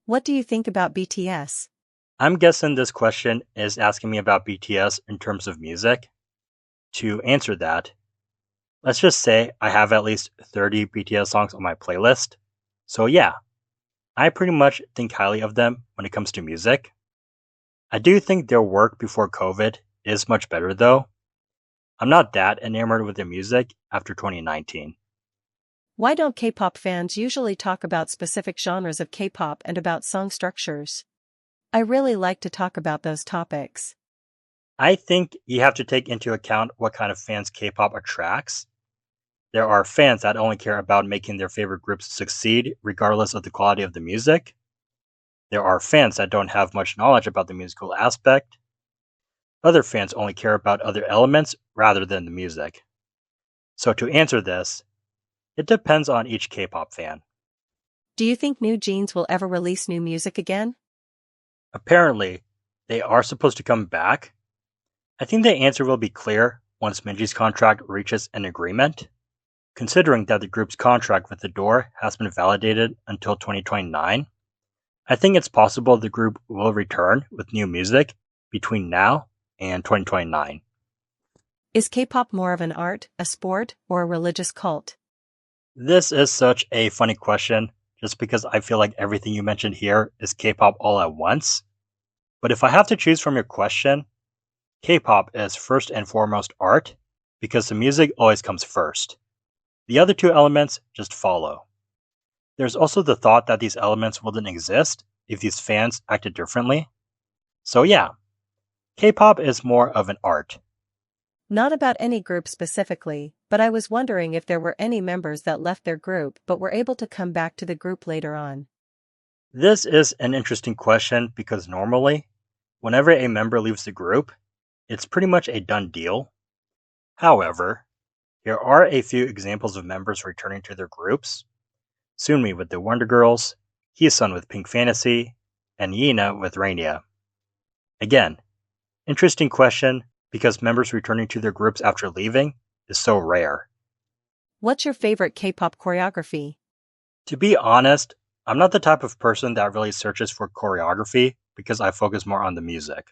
What do you think about BTS? I'm guessing this question is asking me about BTS in terms of music. To answer that, let's just say I have at least 30 BTS songs on my playlist. So, yeah, I pretty much think highly of them when it comes to music. I do think their work before COVID is much better, though. I'm not that enamored with their music after 2019. Why don't K-pop fans usually talk about specific genres of K-pop and about song structures? I really like to talk about those topics. I think you have to take into account what kind of fans K pop attracts. There are fans that only care about making their favorite groups succeed regardless of the quality of the music. There are fans that don't have much knowledge about the musical aspect. Other fans only care about other elements rather than the music. So to answer this, it depends on each K-pop fan. Do you think NewJeans will ever release new music again? Apparently, they are supposed to come back. I think the answer will be clear once Minji's contract reaches an agreement. Considering that the group's contract with the door has been validated until 2029, I think it's possible the group will return with new music between now and 2029. Is K-pop more of an art, a sport, or a religious cult? This is such a funny question, just because I feel like everything you mentioned here is K-pop all at once. But if I have to choose from your question, K-pop is first and foremost art, because the music always comes first. The other two elements just follow. There's also the thought that these elements wouldn't exist if these fans acted differently. So yeah, K-pop is more of an art. Not about any group specifically, but I was wondering if there were any members that left their group but were able to come back to the group later on. This is an interesting question because normally, whenever a member leaves the group, it's pretty much a done deal. However, there are a few examples of members returning to their groups. Sunmi with the Wonder Girls, Heesun with Pink Fantasy, and Yina with Rainia. Again, interesting question because members returning to their groups after leaving is so rare. What's your favorite K-pop choreography? To be honest, I'm not the type of person that really searches for choreography because I focus more on the music.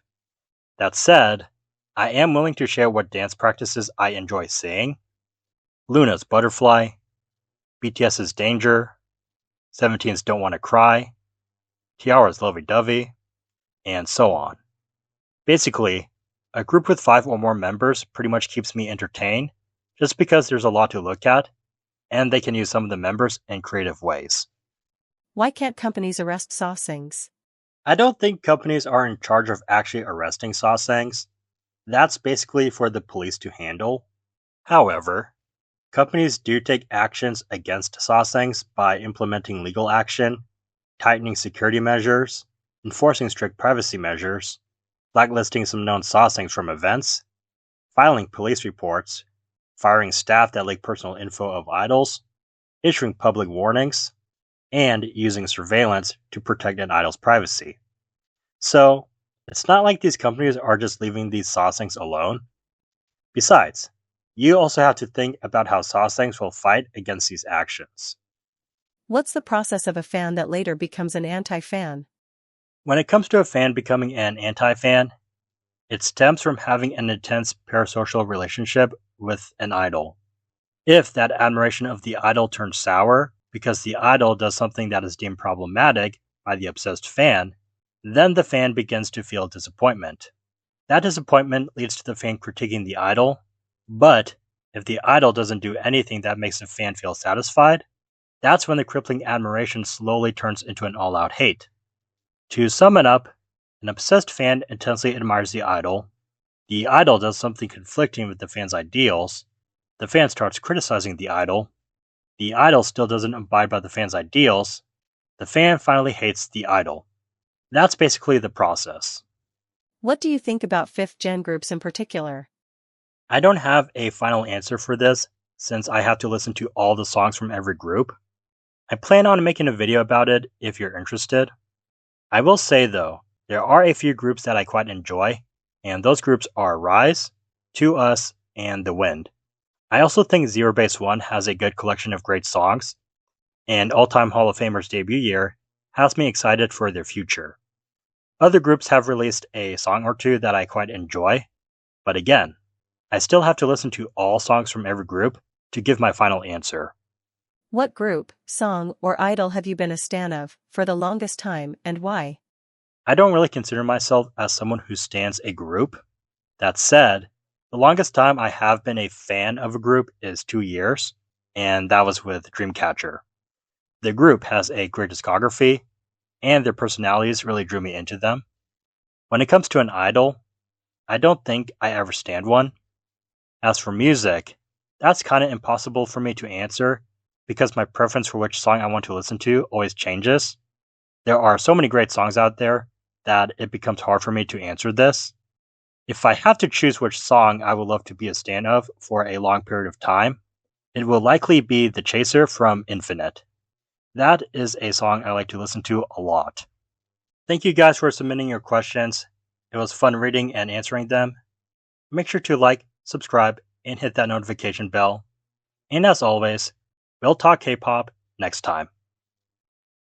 That said, I am willing to share what dance practices I enjoy seeing. Luna's Butterfly, BTS's Danger, Seventeen's Don't Wanna Cry, Tiara's Lovey Dovey, and so on. Basically, a group with 5 or more members pretty much keeps me entertained just because there's a lot to look at, and they can use some of the members in creative ways. Why can't companies arrest Sasaengs? I don't think companies are in charge of actually arresting Sasaengs. That's basically for the police to handle. However, companies do take actions against Sasaengs by implementing legal action, tightening security measures, enforcing strict privacy measures, blacklisting some known Sasaengs from events, filing police reports, firing staff that leak personal info of idols, issuing public warnings, and using surveillance to protect an idol's privacy. So, it's not like these companies are just leaving these Sasaengs alone. Besides, you also have to think about how Sasaengs will fight against these actions. What's the process of a fan that later becomes an anti-fan? When it comes to a fan becoming an anti-fan, it stems from having an intense parasocial relationship with an idol. If that admiration of the idol turns sour because the idol does something that is deemed problematic by the obsessed fan, then the fan begins to feel disappointment. That disappointment leads to the fan critiquing the idol, but if the idol doesn't do anything that makes the fan feel satisfied, that's when the crippling admiration slowly turns into an all-out hate. To sum it up, an obsessed fan intensely admires the idol does something conflicting with the fan's ideals, the fan starts criticizing the idol still doesn't abide by the fan's ideals, the fan finally hates the idol. That's basically the process. What do you think about fifth-gen groups in particular? I don't have a final answer for this, since I have to listen to all the songs from every group. I plan on making a video about it if you're interested. I will say though, there are a few groups that I quite enjoy, and those groups are Rise, To Us, and The Wind. I also think Zero Base One has a good collection of great songs, and All Time Hall of Famer's debut year has me excited for their future. Other groups have released a song or two that I quite enjoy, but again, I still have to listen to all songs from every group to give my final answer. What group, song, or idol have you been a stan of for the longest time and why? I don't really consider myself as someone who stans a group. That said, the longest time I have been a fan of a group is 2 years, and that was with Dreamcatcher. The group has a great discography, and their personalities really drew me into them. When it comes to an idol, I don't think I ever stand one. As for music, that's kind of impossible for me to answer because my preference for which song I want to listen to always changes. There are so many great songs out there that it becomes hard for me to answer this. If I have to choose which song I would love to be a stan of for a long period of time, it will likely be The Chaser from Infinite. That is a song I like to listen to a lot. Thank you guys for submitting your questions. It was fun reading and answering them. Make sure to like, subscribe, and hit that notification bell. And as always, we'll talk K-pop next time.